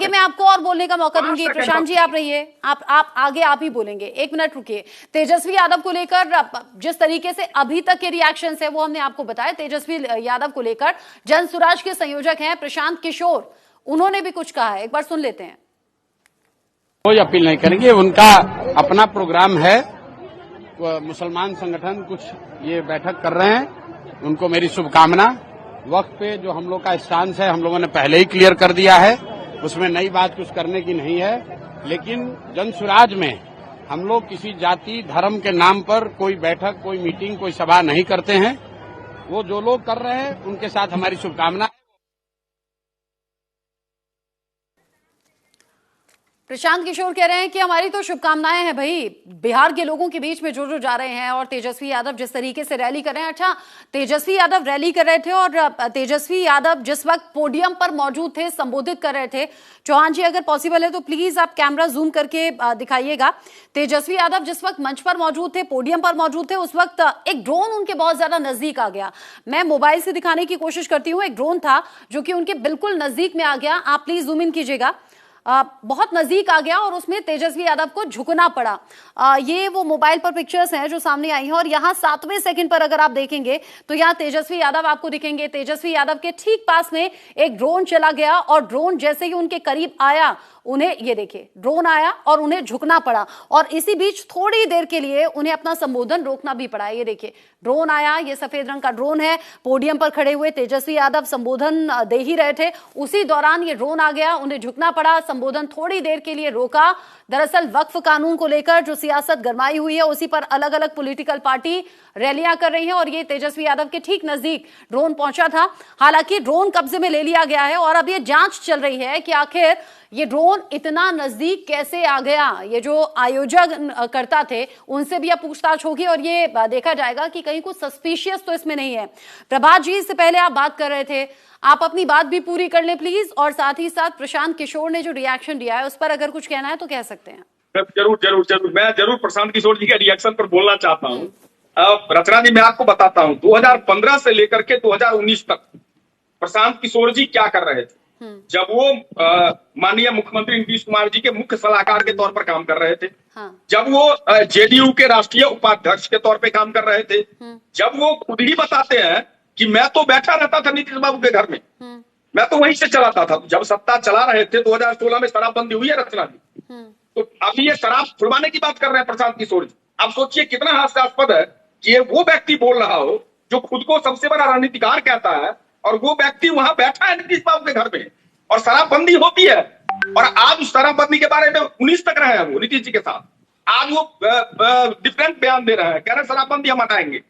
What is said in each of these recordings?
आगे मैं आपको और बोलने का मौका दूंगी। प्रशांत जी आप रहिए, आप आगे आप ही बोलेंगे, 1 मिनट रुकिए। तेजस्वी यादव को लेकर जिस तरीके से अभी तक के रिएक्शन है वो हमने आपको बताया। तेजस्वी यादव को लेकर जन सुराज के संयोजक हैं प्रशांत किशोर, उन्होंने भी कुछ कहा है, एक बार सुन लेते हैं। कोई अपील नहीं करेंगे, उनका अपना प्रोग्राम है। मुसलमान संगठन कुछ ये बैठक कर रहे हैं, उनको मेरी शुभकामना। वक्त पे जो हम लोग का स्टांस है हम लोगों ने पहले ही क्लियर कर दिया है, उसमें नई बात कुछ करने की नहीं है। लेकिन जन सुराज में हम लोग किसी जाति धर्म के नाम पर कोई बैठक, कोई मीटिंग, कोई सभा नहीं करते हैं। वो जो लोग कर रहे हैं उनके साथ हमारी शुभकामना। प्रशांत किशोर कह रहे हैं कि हमारी तो शुभकामनाएं हैं भाई, बिहार के लोगों के बीच में जो जा रहे हैं। और तेजस्वी यादव जिस तरीके से रैली कर रहे हैं, अच्छा तेजस्वी यादव रैली कर रहे थे और तेजस्वी यादव जिस वक्त पोडियम पर मौजूद थे, संबोधित कर रहे थे। चौहान जी अगर पॉसिबल है तो प्लीज आप कैमरा जूम करके दिखाइएगा। तेजस्वी यादव जिस वक्त मंच पर मौजूद थे, पोडियम पर मौजूद थे, उस वक्त एक ड्रोन उनके बहुत ज्यादा नजदीक आ गया। मैं मोबाइल से दिखाने की कोशिश करती हूँ, एक ड्रोन था जो कि उनके बिल्कुल नजदीक में आ गया। आप प्लीज जूम इन कीजिएगा। बहुत नजदीक आ गया और उसमें तेजस्वी यादव को झुकना पड़ा। ये वो मोबाइल पर पिक्चर्स हैं जो सामने आई हैं और यहाँ 7वें सेकंड पर अगर आप देखेंगे तो यहाँ तेजस्वी यादव आपको दिखेंगे। तेजस्वी यादव के ठीक पास में एक ड्रोन चला गया और ड्रोन जैसे ही उनके करीब आया, उन्हें ये देखिए ड्रोन आया और उन्हें झुकना पड़ा। और इसी बीच थोड़ी देर के लिए उन्हें अपना संबोधन रोकना भी पड़ा। ये देखिए ड्रोन आया, ये सफेद रंग का ड्रोन है। पोडियम पर खड़े हुए तेजस्वी यादव संबोधन दे ही रहे थे, उसी दौरान ये ड्रोन आ गया, उन्हें झुकना पड़ा। संबोधन थोड़ी देर के लिए रोका। दरअसल वक्फ कानून को लेकर जो सियासत गरमाई हुई है उसी पर अलग अलग पॉलिटिकल पार्टी रैलियां कर रही हैं और ये तेजस्वी यादव के ठीक नजदीक ड्रोन पहुंचा था। हालांकि ड्रोन कब्जे में ले लिया गया है और अब ये जांच चल रही है कि आखिर ये ड्रोन इतना नजदीक कैसे आ गया। ये जो आयोजक करता थे उनसे भी अब पूछताछ होगी और ये देखा जाएगा कि कहीं कुछ सस्पिशियस तो इसमें नहीं है। प्रभात जी इससे पहले आप बात कर रहे थे, आप अपनी बात भी पूरी कर लें प्लीज, और साथ ही साथ प्रशांत किशोर ने जो रिएक्शन दिया है उस पर अगर कुछ कहना है तो कह सकते हैं। जरूर जरूर जरूर, मैं जरूर प्रशांत किशोर जी के रिएक्शन पर बोलना चाहता हूँ। रचना जी मैं आपको बताता हूँ, 2015 से लेकर के 2019 तक प्रशांत किशोर जी क्या कर रहे थे। जब वो माननीय मुख्यमंत्री नीतीश कुमार जी के मुख्य सलाहकार के तौर पर काम कर रहे थे, जब वो जेडीयू के राष्ट्रीय उपाध्यक्ष के तौर पे काम कर रहे थे, जब वो खुद ही बताते हैं कि मैं तो बैठा रहता था नीतीश बाबू के घर में, मैं तो वहीं से चलाता था। जब सत्ता चला रहे थे 2016 में शराबबंदी हुई है रचना जी, तो अभी ये शराब छुड़वाने की बात कर रहे हैं प्रशांत किशोर जी। आप सोचिए कितना हास्यास्पद है कि ये वो व्यक्ति बोल रहा हो जो खुद को सबसे बड़ा रणनीतिकार कहता है और वो व्यक्ति वहां बैठा है नीतीश बाबू के घर में और शराबबंदी होती है। और आज उस शराबबंदी के बारे में 19 तक रहे हैं वो नीतीश जी के साथ, आज वो डिफरेंट बयान दे रहे हैं, कह रहे हैं शराबबंदी हम हटाएंगे।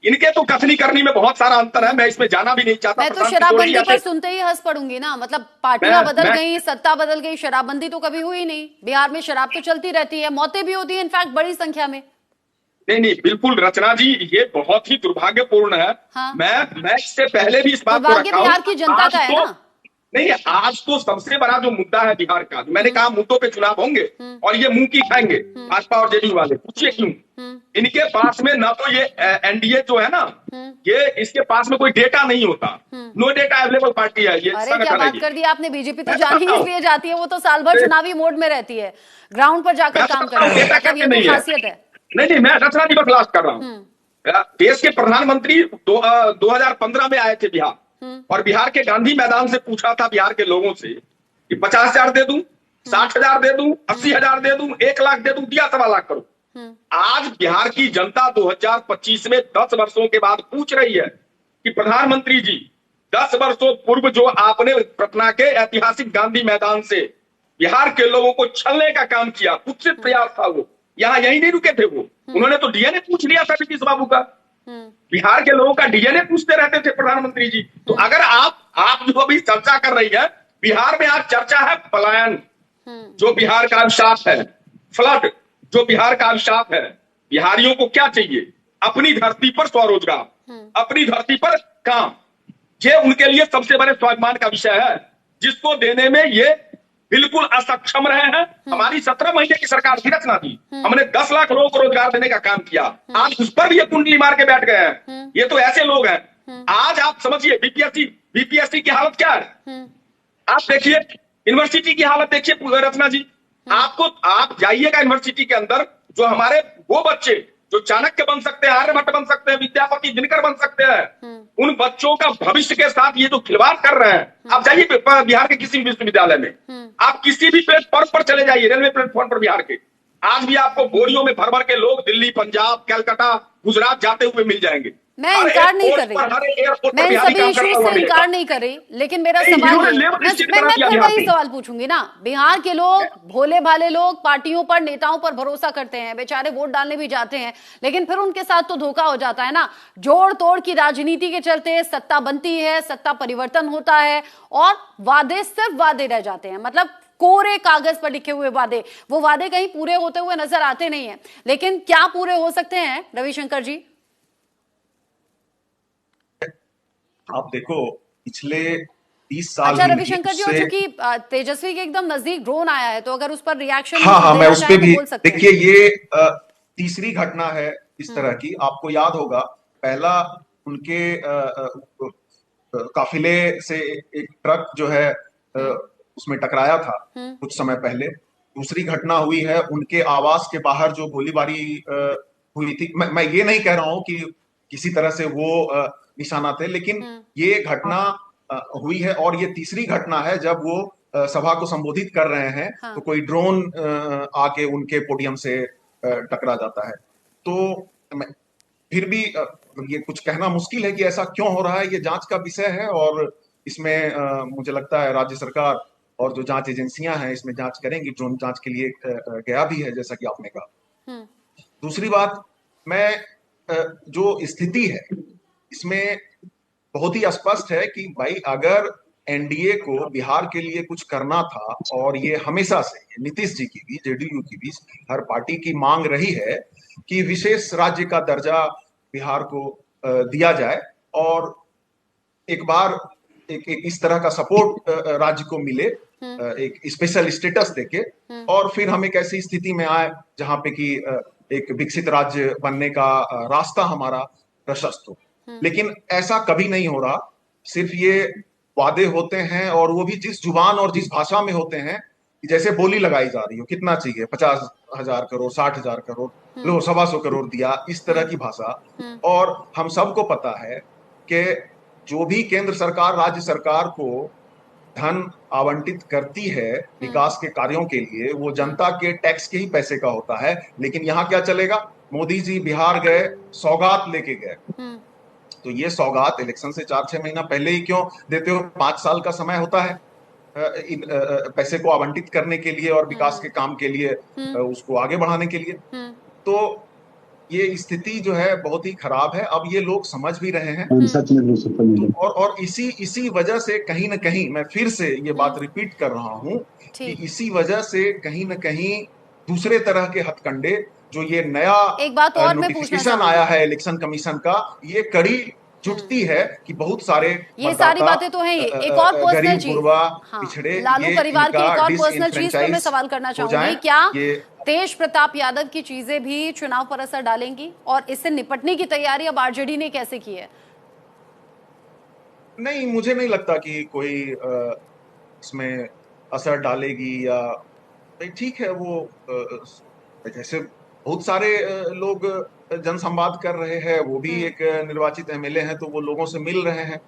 इनके तो कथनी करनी में बहुत सारा अंतर है, मैं इसमें जाना भी नहीं चाहता। मैं तो शराबबंदी पर सुनते ही हंस पड़ूंगी ना, मतलब पार्टियां बदल गई, सत्ता बदल गई, शराबबंदी तो कभी हुई नहीं। बिहार में शराब तो चलती रहती है, मौतें भी होती है इनफैक्ट बड़ी संख्या में। नहीं बिल्कुल रचना जी, ये बहुत ही दुर्भाग्यपूर्ण है। हाँ। मैं इससे पहले भी इस बात को रखा हूं, बिहार की जनता का है ना। नहीं, आज तो सबसे बड़ा जो मुद्दा है बिहार का, मैंने कहा मुद्दों पे चुनाव होंगे और ये मुंह की खाएंगे भाजपा और जेडीयू वाले। पूछिए क्यों? इनके पास में ना तो ये एनडीए जो है ना, ये इसके पास में कोई डेटा नहीं होता, नो डेटा अवेलेबल पार्टी है ये। अरे क्या बात कर दी आपने, बीजेपी तो जानी इसलिए जाती है, वो तो साल भर चुनावी मोड में रहती है, ग्राउंड पर जाकर काम कर रही है, ये खासियत है। नहीं मैं रचना जी पर लास्ट कर रहा हूँ। देश के प्रधानमंत्री 2015 में आए थे बिहार, और बिहार के गांधी मैदान से पूछा था बिहार के लोगों से कि 50,000 दे दूं, 60,000 दे दूं, 80,000 दे दूं, 1 लाख दे दूं, दिया 1.25 लाख करो। आज बिहार की जनता 2025 में 10 वर्षों के बाद पूछ रही है कि प्रधानमंत्री जी 10 वर्षों पूर्व जो आपने पटना के ऐतिहासिक गांधी मैदान से बिहार के लोगों को छलने का काम किया, कुत्सित प्रयास था वो, यहाँ यही नहीं रुके थे वो, उन्होंने तो डीएनए पूछ लिया था नीतीश बाबू का। बिहार के लोगों का डीएनए पूछते रहते थे प्रधानमंत्री जी। तो अगर आप जो अभी चर्चा कर रही है, बिहार में आज चर्चा है पलायन, जो बिहार का अभिशाप है, फ्लड जो बिहार का अभिशाप है। बिहारियों को क्या चाहिए? अपनी धरती पर स्वरोजगार, अपनी धरती पर काम, ये उनके लिए सबसे बड़े स्वाभिमान का विषय है, जिसको देने में ये बिल्कुल असक्षम रहे हैं। हमारी 17 महीने की सरकार थी रचना दी, हमने 10 लाख लोगों को रोजगार देने का काम किया, आज उस पर भी ये कुंडली मार के बैठ गए हैं। ये तो ऐसे लोग हैं। आज आप समझिए बीपीएससी की हालत क्या है। आप देखिए यूनिवर्सिटी की हालत देखिए रचना जी, आप जाइएगा यूनिवर्सिटी के अंदर, जो हमारे वो बच्चे जो चाणक्य बन सकते हैं, आर्यभट्ट बन सकते हैं, विद्यापति दिनकर बन सकते हैं, उन बच्चों का भविष्य के साथ ये जो खिलवाड़ कर रहे हैं। आप जाइए बिहार के किसी विश्वविद्यालय में, आप किसी भी प्लेटफॉर्म पर चले जाइए, रेलवे प्लेटफॉर्म पर बिहार के, आज भी आपको बोरियों में भर भर के लोग दिल्ली, पंजाब, कलकत्ता, गुजरात जाते हुए मिल जाएंगे। मैं इनकार नहीं कर रही, मैं इन सभी इश्यूज से इनकार नहीं कर रही, लेकिन मेरा सवाल मैं फिर वही सवाल पूछूंगी ना। बिहार के लोग, भोले भाले लोग, पार्टियों पर, नेताओं पर भरोसा करते हैं, बेचारे वोट डालने भी जाते हैं, लेकिन फिर उनके साथ तो धोखा हो जाता है ना। जोड़ तोड़ की राजनीति के चलते सत्ता बनती है, सत्ता परिवर्तन होता है और वादे सिर्फ वादे रह जाते हैं, मतलब कोरे कागज पर लिखे हुए वादे, वो वादे कहीं पूरे होते हुए नजर आते नहीं है। लेकिन क्या पूरे हो सकते हैं रविशंकर जी? आप देखो पिछले 30 साल अच्छा रविशंकर जी, और चूंकि तेजस्वी के एकदम नजदीक ड्रोन आया है, तो अगर उस पर रिएक्शन हाँ मैं उस पे भी देखिए, ये तीसरी घटना है इस तरह की। आपको याद होगा पहला उनके काफिले से एक ट्रक जो है उसमें टकराया था कुछ समय पहले। दूसरी घटना हुई है उनके आवास के बाहर जो गोलीबारी हुई थी। मैं ये नहीं कह रहा हूं कि किसी तरह से वो निशाना थे, लेकिन ये घटना हुई है। और ये तीसरी घटना है जब वो सभा को संबोधित कर रहे हैं तो कोई ड्रोन आके उनके पोडियम से टकरा जाता है। तो फिर भी ये कुछ कहना मुश्किल है कि ऐसा क्यों हो रहा है। ये जांच का विषय है और इसमें मुझे लगता है राज्य सरकार और जो जांच एजेंसियां हैं इसमें जांच करेंगी। ड्रोन जांच के लिए गया भी है जैसा कि आपने कहा। दूसरी बात, मैं जो स्थिति है इसमें बहुत ही स्पष्ट है कि भाई अगर एनडीए को बिहार के लिए कुछ करना था, और ये हमेशा से नीतीश जी की भी, जेडीयू की भी, हर पार्टी की मांग रही है कि विशेष राज्य का दर्जा बिहार को दिया जाए और एक बार एक इस तरह का सपोर्ट राज्य को मिले, एक स्पेशल स्टेटस देके, और फिर हम एक ऐसी स्थिति में आए जहां पे कि एक विकसित राज्य बनने का रास्ता हमारा प्रशस्त हो। लेकिन ऐसा कभी नहीं हो रहा। सिर्फ ये वादे होते हैं और वो भी जिस जुबान और जिस भाषा में होते हैं, जैसे बोली लगाई जा रही हो, कितना चाहिए, 50,000 करोड़, 60,000 करोड़, लो 125 करोड़ दिया, इस तरह की भाषा। और हम सबको पता है कि जो भी केंद्र सरकार राज्य सरकार को धन आवंटित करती है विकास के कार्यों के लिए, वो जनता के टैक्स के ही पैसे का होता है। लेकिन यहाँ क्या चलेगा, मोदी जी बिहार गए, सौगात लेके गए, तो ये सौगात इलेक्शन से 4-6 महीना पहले ही क्यों देते हो? 5 साल का समय होता है इन पैसे को आवंटित करने के लिए और विकास के काम के लिए, उसको आगे बढ़ाने के लिए। तो ये स्थिति जो है बहुत ही खराब है। अब ये लोग समझ भी रहे हैं और इसी वजह से कहीं ना कहीं, मैं फिर से ये बात रिपीट कर रहा हूं कि इसी वजह से कहीं ना कहीं दूसरे तरह के हथकंडे, जो ये नया एक बात और नोटिफिकेशन आया है इलेक्शन कमीशन का, ये कड़ी जुटती है कि बहुत सारे ये सारी बातें तो हैं। एक और पर्सनल चीज, पिछड़े लालू परिवार की एक और पर्सनल चीज पर मैं सवाल करना चाहूंगी, क्या तेज प्रताप यादव की चीजें भी चुनाव पर असर डालेंगी और इससे निपटने की तैयारी अब आरजेडी ने कैसे की है? नहीं, मुझे नहीं लगता कि कोई इसमें असर डालेगी, या ठीक है वो जैसे बहुत सारे लोग जनसंवाद कर रहे हैं, वो भी एक निर्वाचित एमएलए हैं, तो वो लोगों से मिल रहे हैं,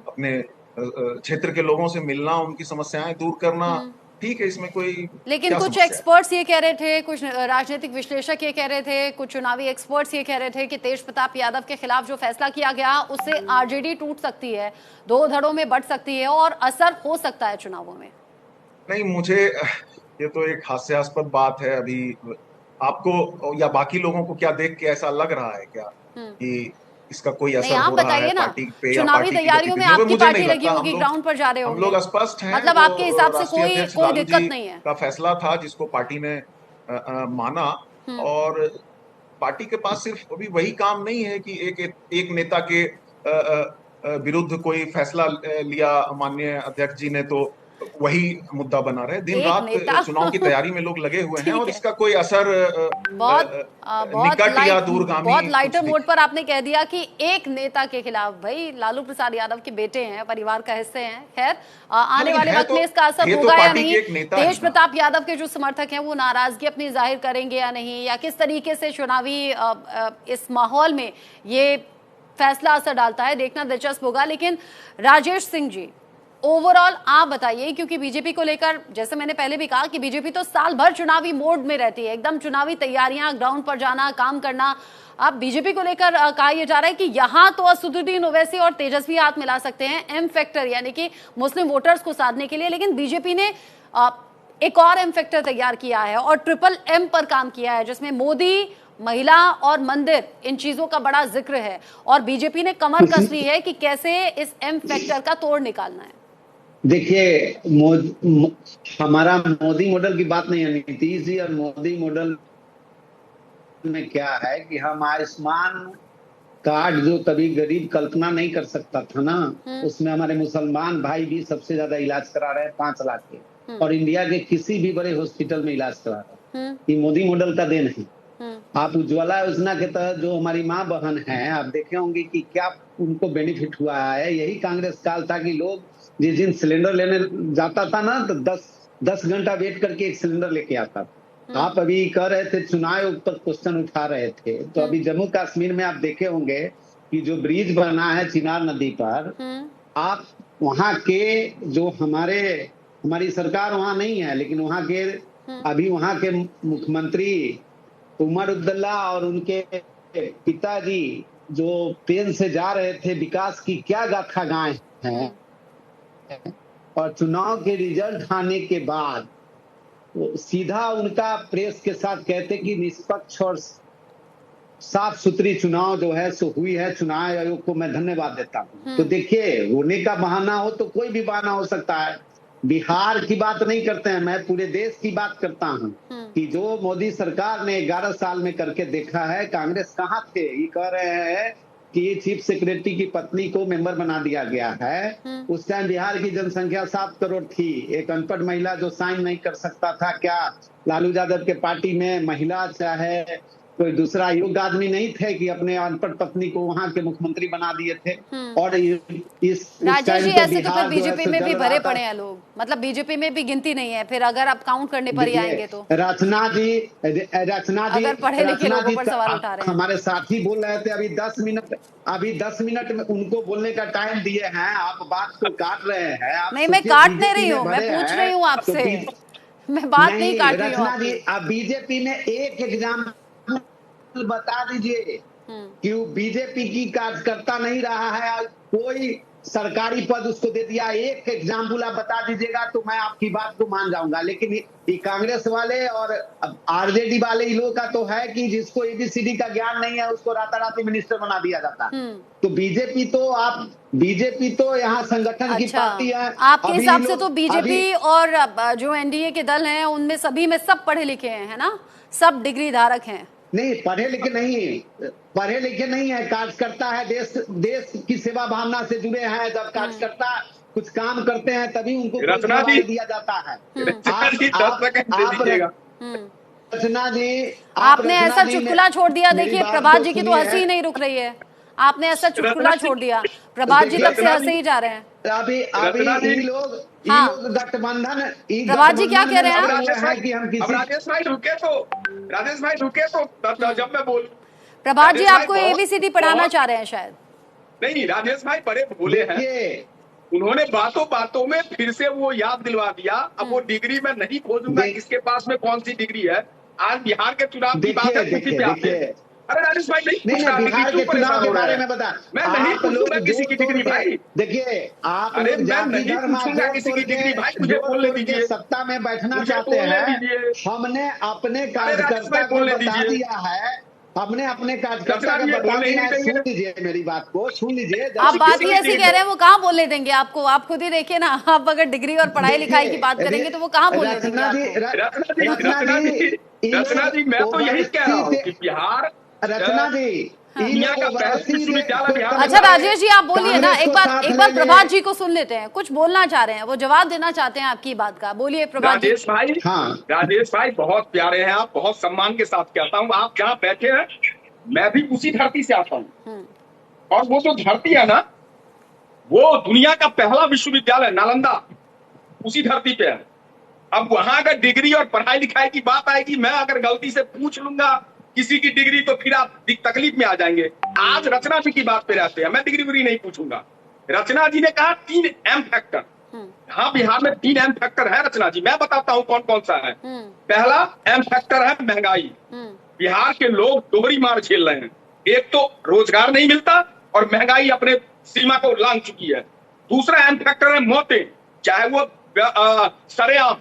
अपने क्षेत्र के लोगों से मिलना, उनकी समस्याएं दूर करना, ठीक है, इसमें कोई। लेकिन कुछ एक्सपर्ट्स ये कह रहे थे, कुछ राजनीतिक विश्लेषक ये कह रहे थे, कुछ चुनावी एक्सपर्ट्स ये कह रहे थे कि तेज प्रताप यादव के खिलाफ जो फैसला किया गया उससे आरजेडी टूट सकती है, दो धड़ों में बढ़ सकती है और असर हो सकता है चुनावों में। नहीं, मुझे ये तो एक हास्यास्पद बात है। अभी आपको या बाकी लोगों को क्या देख के ऐसा लग रहा है क्या कि इसका कोई असर हो रहा है पार्टी पे? चुनावी तैयारियों में आपकी पार्टी लगी होगी, ग्राउंड पर जा रहे होंगे, हम लोग स्पष्ट हैं, मतलब आपके हिसाब से कोई दिक्कत नहीं है? का फैसला था जिसको पार्टी ने माना, और पार्टी के पास सिर्फ अभी वही काम नहीं है कि एक नेता के विरुद्ध कोई फैसला लिया माननीय अध्यक्ष जी ने, तो वही मुद्दा बना रहे। दिन एक रात नेता चुनाव की तैयारी में लोग लगे हुए हैं ठीक और है। इसका कोई असर बहुत निकट या दूरगामी बहुत लाइटर कुछ मोड पर आपने कह दिया कि एक नेता के खिलाफ। भाई लालू प्रसाद यादव के बेटे हैं, परिवार का हिस्से हैं। खैर आने वाले वक्त में इसका असर होगा या नहीं, तेज प्रताप यादव के जो समर्थक हैं वो नाराजगी अपनी जाहिर करेंगे या नहीं, या किस तरीके से चुनावी इस माहौल में ये फैसला असर डालता है, देखना दिलचस्प होगा। लेकिन राजेश सिंह जी, ओवरऑल आप बताइए, क्योंकि बीजेपी को लेकर जैसे मैंने पहले भी कहा कि बीजेपी तो साल भर चुनावी मोड में रहती है, एकदम चुनावी तैयारियां, ग्राउंड पर जाना, काम करना। अब बीजेपी को लेकर कहा यह जा रहा है कि यहां तो असदुद्दीन ओवैसी और तेजस्वी हाथ मिला सकते हैं एम फैक्टर यानी कि मुस्लिम वोटर्स को साधने के लिए, लेकिन बीजेपी ने एक और एम फैक्टर तैयार किया है और ट्रिपल एम पर काम किया है, जिसमें मोदी, महिला और मंदिर, इन चीजों का बड़ा जिक्र है। और बीजेपी ने कमर कस ली है कि कैसे इस एम फैक्टर का तोड़ निकालना है। देखिए, हमारा मोदी मॉडल की बात नहीं है। नीतीश जी और मोदी मॉडल में क्या है कि हम आयुष्मान कार्ड जो कभी गरीब कल्पना नहीं कर सकता था ना, उसमें हमारे मुसलमान भाई भी सबसे ज्यादा इलाज करा रहे हैं 5 लाख के, और इंडिया के किसी भी बड़े हॉस्पिटल में इलाज करा रहे हैं। ये मोदी मॉडल का देन है। आप उज्ज्वला योजना के तहत जो हमारी माँ बहन है, आप देखे होंगे कि क्या उनको बेनिफिट हुआ है। यही कांग्रेस काल था कि लोग जिस दिन सिलेंडर लेने जाता था ना, तो 10 घंटा वेट करके एक सिलेंडर लेके आता था। आप अभी कह रहे थे चुनाव पर क्वेश्चन उठा रहे थे, तो अभी जम्मू कश्मीर में आप देखे होंगे कि जो ब्रिज बना है चिनार नदी पर, आप वहां के जो हमारी सरकार वहां नहीं है, लेकिन वहां के अभी वहां के मुख्यमंत्री उमर अब्दुल्ला और उनके पिताजी जो ट्रेन से जा रहे थे, विकास की क्या गाथा गाए हैं। और चुनाव के रिजल्ट आने के बाद सीधा उनका प्रेस के साथ कहते कि निष्पक्ष और साफ सुथरी चुनाव जो है सो हुई है। चुनाव आयोग को मैं धन्यवाद देता हूँ। तो देखिए, होने का बहाना हो तो कोई भी बहाना हो सकता है। बिहार की बात नहीं करते हैं, मैं पूरे देश की बात करता हूँ कि जो मोदी सरकार ने 11 साल में करके देखा है। कांग्रेस कहाँ थे, ये कह रहे हैं कि चीफ सेक्रेटरी की पत्नी को मेंबर बना दिया गया है। उस टाइम बिहार की जनसंख्या 7 करोड़ थी। एक अनपढ़ महिला जो साइन नहीं कर सकता था, क्या लालू यादव के पार्टी में महिला चाहे कोई दूसरा योग्य आदमी नहीं थे कि अपने अनपढ़ पत्नी को वहां के मुख्यमंत्री बना दिए थे। और इस राजेश जी, ऐसे तो फिर बीजेपी में भी भरे पड़े हैं लोग, मतलब बीजेपी में भी गिनती नहीं है फिर, अगर आप काउंट करने पर ही आएंगे तो। रचना जी अगर पढ़े लिखे लोगों पर सवाल उठा रहे हैं। हमारे साथी बोल रहे थे अभी 10 मिनट में उनको बोलने का टाइम दिए हैं, आप बात को काट रहे हैं। नहीं, मैं काट नहीं रही हूँ, मैं पूछ रही हूँ आपसे, मैं बात नहीं काट रही हूँ। रचना जी, आप बीजेपी में एक एग्जाम बता दीजिए कि बीजेपी की कार्यकर्ता नहीं रहा है, कोई सरकारी पद उसको दे दिया, एक एग्जाम्पल आप बता दीजिएगा तो मैं आपकी बात को मान जाऊंगा। लेकिन ये कांग्रेस वाले और आरजेडी वाले लोगों का तो है कि जिसको एबीसीडी का ज्ञान नहीं है उसको राताराती मिनिस्टर बना दिया जाता है। तो बीजेपी तो यहाँ संगठन की पार्टी है। आपके हिसाब से तो बीजेपी और जो एनडीए के दल हैं उनमें सभी में सब पढ़े लिखे हैं, है ना, सब डिग्री धारक हैं। नहीं, पढ़े लिखे नहीं है, कार्यकर्ता है, देश की सेवा भावना से जुड़े हैं। जब कार्यकर्ता कुछ काम करते हैं तभी उनको दिया जाता है। रचना जी, आपने ऐसा चुटकुला छोड़ दिया। देखिए, प्रभात जी की तो हंसी ही नहीं रुक रही है, आपने ऐसा चुटकुला छोड़ दिया। प्रभात जी तब से हंसे ही जा रहे हैं। अभी लोग गठबंधन। प्रभात जी क्या कह रहे हैं कि हम किसी राजेश भाई रुके तो जब मैं बोलूं। प्रभात जी आपको एबीसीडी पढ़ाना चाह रहे हैं शायद। नहीं, राजेश भाई बड़े भोले हैं, उन्होंने बातों में फिर से वो याद दिलवा दिया। अब वो डिग्री मैं नहीं खोजूंगा किसके पास में कौन सी डिग्री है। आज बिहार के चुनाव की बात है। अरे राजेश भाई नहीं, बिहार के चुनाव के बारे में बता। मैं नहीं पूछूंगा किसी की डिग्री भाई। देखिए, आप मैं नहीं पूछूंगा किसी की डिग्री भाई, मुझे बोलने दीजिए। सत्ता में बैठना चाहते हैं, हमने अपने कार्यकर्ता को बता दिया है, हमने अपने कार्यकर्ता को बता दिया है। सुन लीजिए मेरी बात को, सुन लीजिए। आप बात ही ऐसी कह रहे हैं, वो कहाँ बोलने देंगे आपको? आप खुद ही देखिए ना, आप अगर डिग्री और पढ़ाई लिखाई की बात करेंगे तो वो कहाँ बोलने देंगे आपको? रचना जी, मैं तो यही कह रहा हूँ कि बिहार। रचना जी, दुनिया का पहला विश्वविद्यालय बिहार में अच्छा राजेश जी, आप बोलिए ना, एक बार कांग्रेस को प्रभात जी को सुन लेते हैं, कुछ बोलना चाह रहे हैं, वो जवाब देना चाहते हैं आपकी बात का। बोलिए प्रभात जी। राजेश भाई, हाँ। राजेश भाई बहुत प्यारे हैं आप, बहुत सम्मान के साथ कहता हूँ। आप जहाँ बैठे हैं मैं भी उसी धरती से आता हूँ, और वो जो धरती है ना, वो दुनिया का पहला विश्वविद्यालय नालंदा उसी धरती पे है। अब वहां अगर डिग्री और पढ़ाई लिखाई की बात आएगी, मैं अगर गलती से पूछ लूंगा किसी की डिग्री तो फिर आप तकलीफ में आ जाएंगे। आज रचना जी की बात पे रहते हैं, मैं डिग्री विग्री नहीं पूछूंगा। रचना जी ने कहा 3 एम फैक्टर। हाँ, बिहार में 3 एम फैक्टर है रचना जी, मैं बताता हूँ कौन कौन सा है। पहला एम फैक्टर है महंगाई। बिहार के लोग दोहरी मार झेल रहे हैं, एक तो रोजगार नहीं मिलता और महंगाई अपने सीमा को लांघ चुकी है। दूसरा एम फैक्टर है मौतें, चाहे वो सरेआम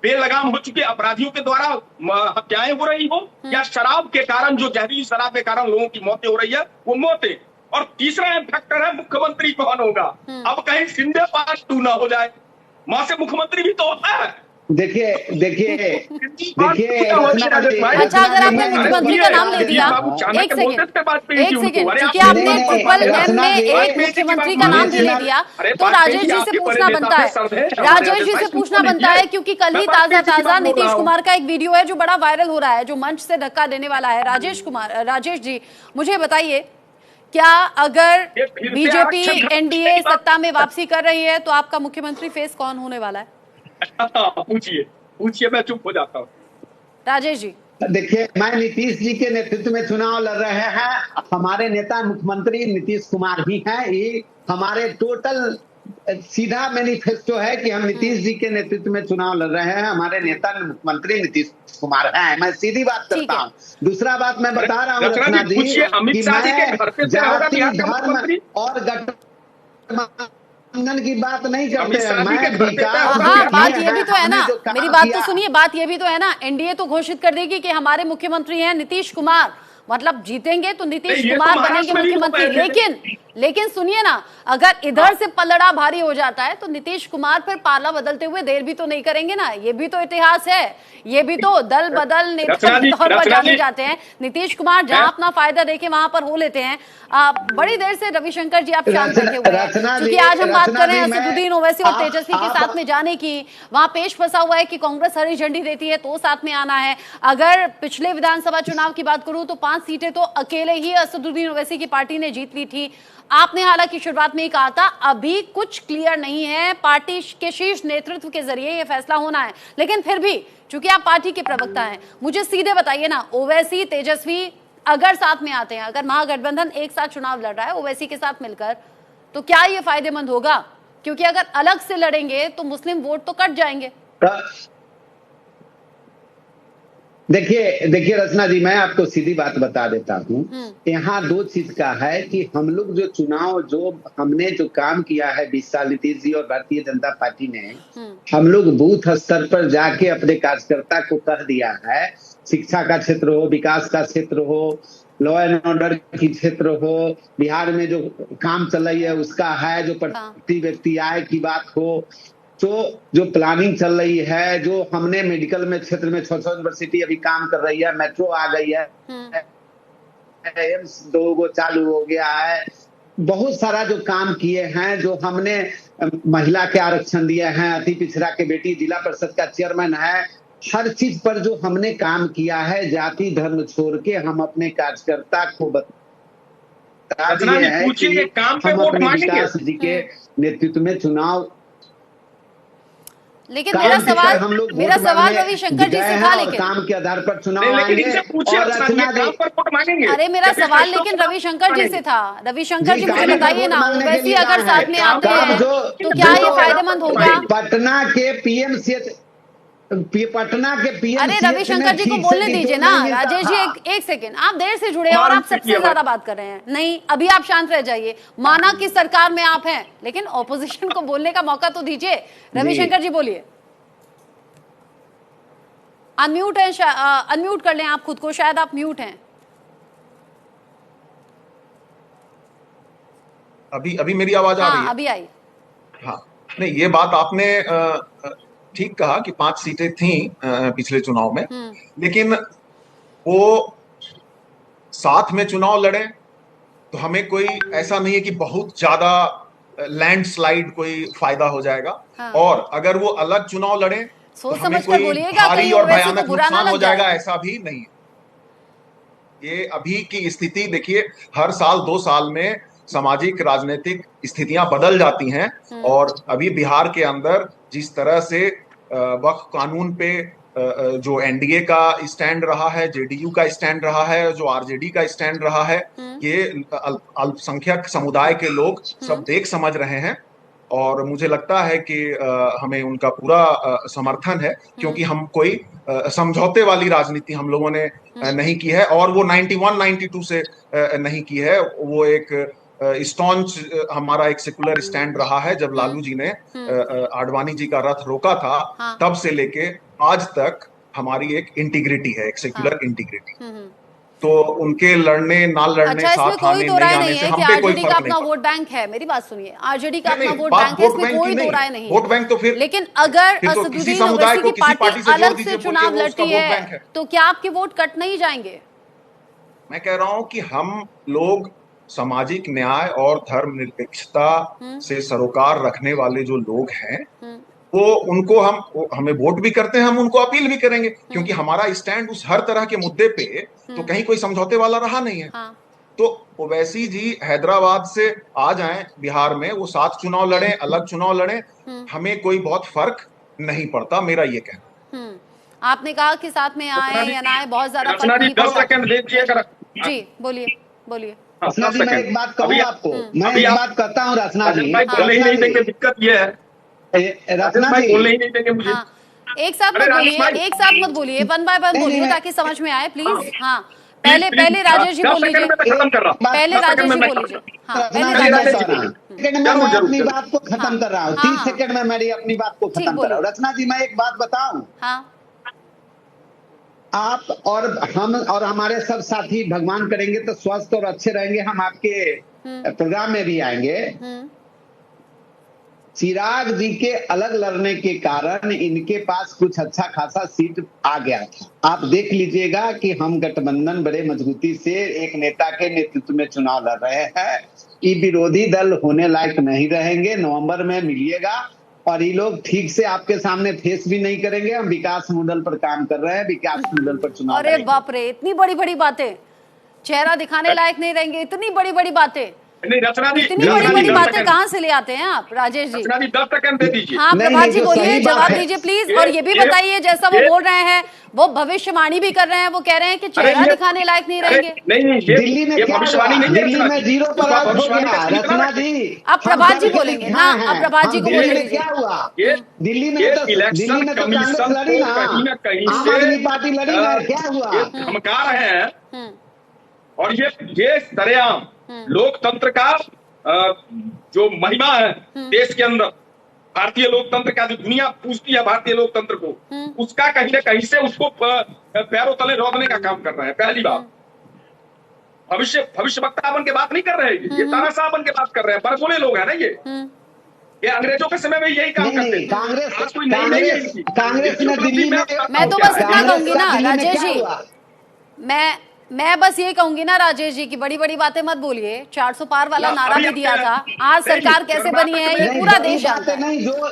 बेलगाम हो चुके अपराधियों के द्वारा हत्याएं हो रही हो, या शराब के कारण, जो जहरीली शराब के कारण लोगों की मौतें हो रही है, वो मौतें। और तीसरा फैक्टर है मुख्यमंत्री कौन होगा। अब कहीं शिंदे पार्ट 2 ना हो जाए, वहां से मुख्यमंत्री भी तो होता है। देखिए अच्छा, अगर आपने मुख्यमंत्री का नाम ले दिया, एक सेकेंड, क्योंकि आपने ट्रिपल एम में एक मुख्यमंत्री का नाम भी ले दिया, तो राजेश जी से पूछना बनता है, राजेश जी से पूछना बनता है, क्योंकि कल ही ताजा नीतीश कुमार का एक वीडियो है जो बड़ा वायरल हो रहा है, जो मंच से धक्का देने वाला है। राजेश जी, मुझे बताइए, क्या अगर बीजेपी एनडीए सत्ता में वापसी कर रही है तो आपका मुख्यमंत्री फेस कौन होने वाला है? पूछिए, मैं चुप हो जाता हूँ। राजेश जी देखिए, मैं नीतीश जी के नेतृत्व में चुनाव लड़ रहे हैं। हमारे नेता मुख्यमंत्री नीतीश कुमार ही हैं। ये हमारे टोटल सीधा मैनिफेस्टो है कि हम नीतीश जी के नेतृत्व में चुनाव लड़ रहे हैं। हमारे नेता मुख्यमंत्री नीतीश कुमार हैं। मैं सीधी बात करता हूँ। दूसरा बात मैं बता रहा हूँ रचना जी कि मैं जाति, धर्म और गठबंधन की बात नहीं करते हैं। मैं बात ये भी तो है ना, मेरी बात तो सुनिए, बात ये भी तो है ना, एनडीए तो घोषित कर देगी कि हमारे मुख्यमंत्री हैं नीतीश कुमार, मतलब जीतेंगे तो नीतीश कुमार बनेंगे मुख्यमंत्री। लेकिन सुनिए ना, अगर इधर से पलड़ा भारी हो जाता है तो नीतीश कुमार फिर पाला बदलते हुए देर भी तो नहीं करेंगे ना। ये भी तो इतिहास है, ये भी तो दल बदल नेता के तौर पर जाने जाते हैं। नीतीश कुमार जहां अपना फायदा देखे वहां पर हो लेते हैं। बड़ी देर से रविशंकर जी आप शांत बैठे हुए हैं, क्योंकि आज हम बात कर रहे हैं असदुद्दीन ओवैसी और तेजस्वी के साथ में जाने की। वहां पेश फंसा हुआ है कि कांग्रेस हरी झंडी देती है तो साथ में आना है। अगर पिछले विधानसभा चुनाव की बात करूं तो 5 सीटें तो अकेले ही असदुद्दीन ओवैसी की पार्टी ने जीत ली थी। आपने हालांकि शुरुआत में ही कहा था अभी कुछ क्लियर नहीं है, पार्टी के शीर्ष नेतृत्व के जरिए यह फैसला होना है। लेकिन फिर भी चूंकि आप पार्टी के प्रवक्ता हैं, मुझे सीधे बताइए ना, ओवैसी तेजस्वी अगर साथ में आते हैं, अगर महागठबंधन एक साथ चुनाव लड़ रहा है ओवैसी के साथ मिलकर, तो क्या ये फायदेमंद होगा? क्योंकि अगर अलग से लड़ेंगे तो मुस्लिम वोट तो कट जाएंगे। देखिए रचना जी, मैं आपको सीधी बात बता देता हूँ। यहाँ 2 चीज का है कि हम लोग जो चुनाव, जो हमने जो काम किया है 20 साल नीतीश जी और भारतीय जनता पार्टी ने, हम लोग बूथ स्तर पर जाके अपने कार्यकर्ता को कह दिया है, शिक्षा का क्षेत्र हो, विकास का क्षेत्र हो, लॉ एंड ऑर्डर की क्षेत्र हो, बिहार में जो काम चल रही है उसका है, जो प्रति व्यक्ति आय की बात हो, तो जो प्लानिंग चल रही है, जो हमने मेडिकल में क्षेत्र में 6 यूनिवर्सिटी अभी काम कर रही है, मेट्रो आ गई है, एम्स 2 चालू हो गया है, बहुत सारा जो काम किए हैं, जो हमने महिला के आरक्षण दिए हैं, अति पिछड़ा के बेटी जिला परिषद का चेयरमैन है, हर चीज पर जो हमने काम किया है, जाति धर्म छोड़ के हम अपने कार्यकर्ता को बता दिए हैं कि हम अपने विकास जी के नेतृत्व में चुनाव। लेकिन मेरा सवाल रविशंकर जी से था, लेकिन काम के आधार पर चुनाव आएंगे और रचना जी, अरे मेरा सवाल लेकिन रविशंकर जी से था। रविशंकर जी मुझे बताइए ना, ओवैसी अगर साथ में आते हैं तो क्या ये फायदेमंद होगा? पटना के पीएम अरे रविशंकर जी को बोलने दीजिए ना। राजेश जी एक सेकेंड, आप देर से जुड़े हैं और आप सबसे ज्यादा बात कर रहे हैं। नहीं, अभी आप शांत रह जाइए। माना कि सरकार में आप हैं, लेकिन ऑपोजिशन को बोलने का मौका तो दीजिए। रविशंकर जी बोलिए। अनम्यूट है, अनम्यूट कर लें आप खुद को, शायद आप म्यूट हैं। अभी मेरी आवाज आ रही है? अभी आई। हाँ, नहीं, ये बात आपने ठीक कहा कि 5 सीटें थी पिछले चुनाव में, लेकिन वो साथ में चुनाव लड़े तो हमें कोई ऐसा नहीं है कि बहुत ज्यादा लैंडस्लाइड कोई फायदा हो जाएगा। हाँ। और अगर वो अलग चुनाव लड़े तो सोच हमें समझ कर कोई बोलिएगा, भारी कहीं और वैसे तो भयानक बुरा ना नुकसान हो लग जाए। जाएगा, ऐसा भी नहीं है। ये अभी की स्थिति देखिए, हर साल 2 साल में सामाजिक राजनीतिक स्थितियां बदल जाती हैं। और अभी बिहार के अंदर जिस तरह से वक्फ कानून पे जो एनडीए का स्टैंड रहा है, जेडीयू का स्टैंड रहा है, जो आरजेडी का स्टैंड रहा है, ये अल्पसंख्यक समुदाय के लोग सब देख समझ रहे हैं। और मुझे लगता है कि हमें उनका पूरा समर्थन है, क्योंकि हम कोई समझौते वाली राजनीति हम लोगों ने नहीं की है। और वो 91-92 से नहीं की है। वो एक स्टॉन्च हमारा एक सेकुलर स्टैंड रहा है। जब लालू जी ने आडवाणी जी का रथ रोका था, हाँ। तब से लेके आज तक हमारी एक इंटीग्रिटी है, एक सेकुलर इंटीग्रिटी। तो उनके लड़ने ना लड़ने, अच्छा, इसमें साथ कोई आने दो नहीं राय आने नहीं से है हम कि पे कोई आरजेडी का फर्क नहीं अपना पड़ता। वोट बैंक है। मेरी बात सुनिए, आरजेडी का अपना नहीं, वोट बात बैंक है, वोट इसमें बैंक कोई की दो नहीं राय है। नहीं वोट है। बैंक तो फिर लेकिन अगर फिर तो किसी असदुद्दीन समुदाय ओवैसी को की किसी पार्टी पार्टी से जोड़ अलग दीजिए, से बोलिए चुनाव वो उसका लड़ती वोट बैंक है, है। तो क्या आपके वोट कट नहीं जाएंगे? मैं कह रहा हूं कि हम लोग सामाजिक न्याय और धर्मनिरपेक्षता से सरोकार रखने वाले जो लोग हैं, वो उनको हमें वोट भी करते हैं, हम उनको अपील भी करेंगे, क्योंकि हमारा स्टैंड उस हर तरह के मुद्दे पे तो कहीं कोई समझौते वाला रहा नहीं है। हाँ। तो ओवैसी जी हैदराबाद से आ जाएं बिहार में, वो साथ चुनाव लड़ें, अलग चुनाव लड़ें, हमें कोई बहुत फर्क नहीं पड़ता, मेरा ये कहना। आपने कहा कि साथ में आए या ना आए बहुत ज्यादा रचना फर्क जी नहीं 10 पड़ता। सेकंड दीजिएगा। जी बोलिए बोलिए। रचना जी, मैं एक बात कहूँ आपको, मैं अभी एक आप बात कहता हूँ रचना जी। राजन भाई बोलने ही नहीं देंगे, दिक्कत ये है। राजन रचना भाई जी, बोलने ही नहीं देंगे मुझे। हाँ, एक साथ अरे मत राजेश बोलिए, भाई, एक साथ मत बोलिए, वन बाय वन नहीं, बोलिए नहीं, ताकि समझ में आए प्लीज। हाँ, प्लीज, पहले राजेश जी 10 बोल सेकंड लीजिए। में मैं खत्म कर रहा हूँ। पहले 10 सेकंड राजेश में जी मैं बोल खत्म लीजिए। कर हाँ, रहा हूँ। पहले रचना जी, राजेश मैं जी कह रहा बोलिए। हूँ, सेकंड में जरूर, मैं जरूर, अपनी जरूर। बात को खत्म कर रहा हूँ। हाँ, 30 हाँ। सेकंड में मेरी अपनी बात को ठीक, खत्म कर रहा हूँ। बोलिए। रचना जी, मैं एक बात बताऊं, हाँ, आप और हम और हमारे सब साथी भगवान करेंगे तो स्वस्थ और अच्छे रहेंगे, हम आपके प्रोग्राम में भी आएंगे। चिराग जी के अलग लड़ने के कारण इनके पास कुछ अच्छा खासा सीट आ गया था। आप देख लीजिएगा कि हम गठबंधन बड़े मजबूती से एक नेता के नेतृत्व में चुनाव लड़ रहे हैं। ये विरोधी दल होने लायक नहीं रहेंगे। नवंबर में मिलिएगा और ये लोग ठीक से आपके सामने फेस भी नहीं करेंगे। हम विकास मॉडल पर काम कर रहे हैं, विकास मॉडल पर चुनाव अरे लड़ेंगे। बाप रे, इतनी बड़ी बड़ी बातें, चेहरा दिखाने लायक नहीं रहेंगे, इतनी बड़ी बड़ी बातें, नहीं रचना जी, इतनी रचना बड़ी जी, बड़ी 10 बातें सेकंड। कहाँ से ले आते हैं आप राजेश जी? रचना जी 10 सेकंड दे दीजिए। हाँ, नहीं, प्रभात नहीं, जी जो बोलिए, सही बात जवाब है। दीजिए प्लीज। ये- और ये भी ये- बताइए, जैसा वो ये- बोल रहे हैं, वो भविष्यवाणी भी कर रहे हैं, वो कह रहे हैं कि चेहरा दिखाने लायक नहीं रहेंगे। नहीं, दिल्ली में ये क्या भविष्यवाणी हुआ? नहीं है दिल्ली रचना में जी। 0 पर उसको आउट हो भविष्यवाणी गया। का सीमित ना रचना रखें। जी, अब हम प्रभात जी सबके बोलेंगे यहाँ ना, हैं। अब प्रभात हम जी को दिल्ली बोलने में दीजिए। क्या हुआ? ये दिल्ली ये में तो इलेक्शन कांग्रेस कमीशन लड़ी को ना, कहीं ना कहीं आम से आदमी पार्टी लड़ी ना, क्या हुआ? ये धमका रहे हैं। और ये सरेआम लोकतंत्र का जो महिमा है देश के अंदर, भारतीय लोकतंत्र का जो दुनिया पूजती है भारतीय लोकतंत्र को, उसका कहीं ना कहीं से उसको पैरों तले रोकने का काम कर रहे हैं। पहली बात, भविष्यवक्ता बन के बात नहीं कर रहे हैं, ये तानाशाह बन के बात कर रहे हैं। बरगुले लोग हैं ना ये अंग्रेजों के समय में यही काम नहीं, करते नहीं, थे। कांग्रेस आज कोई नई नहीं है कांग्रेस इनकी। कांग्रेस ने उपलब्धि दिल्ली में, मैं तो बस इतना कांग्रेस कहूंगी का ना दिल्ली में राजेश क्या जी, हुआ? मैं बस ये कहूंगी ना राजेश जी की बड़ी बड़ी बातें मत बोलिए। 400 पार वाला नारा भी दिया था। आज सरकार कैसे बनी है ये पूरा देश जानता है।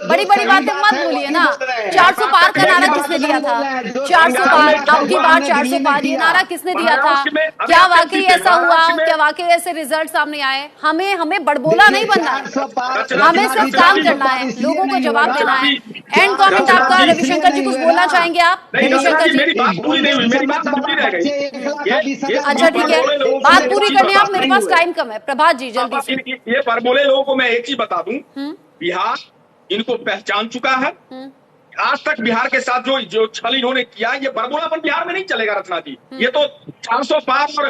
बड़ी बड़ी बातें मत बोलिए ना। 400 पार का नारा किसने दिया था? 400 पार, अब की बार 400 पार, ये नारा किसने दिया था? क्या वाकई ऐसा हुआ? क्या वाकई ऐसे रिजल्ट सामने आए? हमें बड़बोला नहीं बनना है, हमें सिर्फ काम करना है, लोगों को जवाब देना है। एंड कमेंट आपका। रविशंकर जी कुछ बोलना चाहेंगे आप? रविशंकर मेरी जी, बात पूरी नहीं हुई, मेरी बात छूटी रह गई। अच्छा ठीक है, बात पूरी करने आप, मेरे पास टाइम कम है। प्रभात जी जल्दी से। ये बरबोले लोगों को मैं एक चीज बता दूं, बिहार इनको पहचान चुका है। आज तक बिहार के साथ जो छल इन्होंने किया, ये बरबोलापन बिहार में नहीं चलेगा रचना जी। ये तो 400 पार और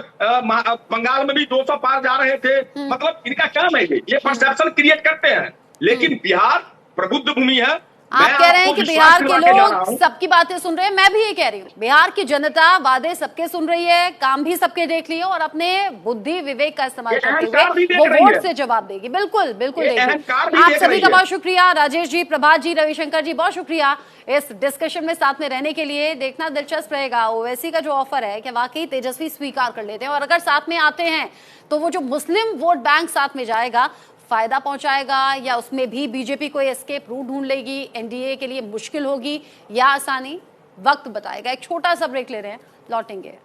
बंगाल में भी 200 पार जा रहे थे। मतलब इनका काम है ये परसेप्शन क्रिएट करते हैं। लेकिन बिहार प्रबुद्ध भूमि है, आप कह रहे हैं कि बिहार के जा रहा लोग हूं। सबकी बातें सुन रहे हैं, मैं भी ये कह रही हूँ, बिहार की जनता वादे सबके सुन रही है, काम भी सबके देख लिए और अपने बुद्धि विवेक का इस्तेमाल ये करते अहंकार भी हुए देख वो रही वोट है। से जवाब देगी। बिल्कुल बिल्कुल ये देगी। अहंकार भी आप देख सभी रही का है। बहुत शुक्रिया, राजेश जी, प्रभात जी, रविशंकर जी, बहुत शुक्रिया इस डिस्कशन में साथ में रहने के लिए। देखना दिलचस्प रहेगा ओवैसी का जो ऑफर है कि वाकई तेजस्वी स्वीकार कर लेते हैं और अगर साथ में आते हैं तो वो जो मुस्लिम वोट बैंक साथ में जाएगा फायदा पहुंचाएगा या उसमें भी बीजेपी कोई एस्केप रूट ढूंढ लेगी, एनडीए के लिए मुश्किल होगी या आसानी, वक्त बताएगा। एक छोटा सा ब्रेक ले रहे हैं, लौटेंगे।